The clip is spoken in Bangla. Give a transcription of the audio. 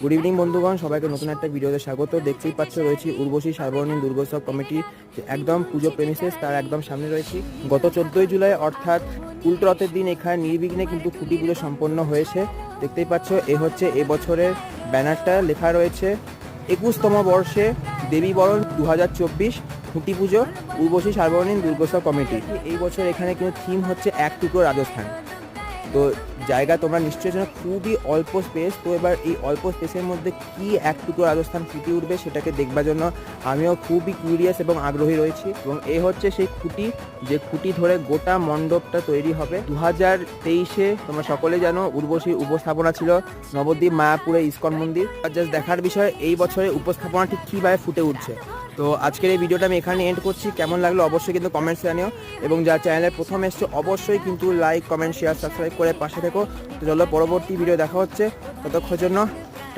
গুড ইভিনিং বন্ধুগণ, সবাইকে নতুন একটা ভিডিওতে স্বাগত। দেখতেই পাচ্ছ রয়েছি উর্বশী সার্বজনীন দুর্গোৎসব কমিটি একদম পুজো প্রেমিসেস, তার একদম সামনে রয়েছি। গত 14ই জুলাই অর্থাৎ উল্টো রথের দিন এখানে নির্বিঘ্নে কিন্তু খুঁটি পুজো সম্পন্ন হয়েছে। দেখতেই পাচ্ছ এ হচ্ছে এবছরের ব্যানারটা, লেখা রয়েছে 21তম বর্ষে দেবী বরণ 2024 খুঁটি পুজো উর্বশী সার্বজনীন দুর্গোৎসব কমিটি। এই বছর এখানে কিন্তু থিম হচ্ছে এক টুকরো রাজস্থান। তো জায়গা তোমরা নিশ্চয়ই জানো, খুবই অল্প স্পেস। তো এবার এই অল্প স্পেসের মধ্যে কি এক টুকরো রাজস্থান ফুটে উঠবে সেটাকে দেখবার জন্য আমিও খুবই কিউরিয়াস এবং আগ্রহী রয়েছি। এবং এই হচ্ছে সেই খুঁটি, যে খুঁটি ধরে গোটা মণ্ডপটা তৈরি হবে। 2023-এ তোমরা সকলে জানো উর্বশীর উপস্থাপনা ছিল নবদ্বীপ মায়াপুরে ইসকন মন্দির। আর জাস্ট দেখার বিষয় এই বছরের উপস্থাপনা ঠিক কীভাবে ফুটে উঠছে। তো আজকের এই ভিডিওটা আমি এখানে এন্ড করছি। কেমন লাগলো অবশ্যই কিন্তু কমেন্টস জানিও, এবং যারা চ্যানেলে প্রথম এসছো অবশ্যই কিন্তু লাইক, কমেন্ট, শেয়ার, সাবস্ক্রাইব করে পাশে থেকো। তো চলো পরবর্তী ভিডিও দেখা হচ্ছে, ততক্ষণের জন্য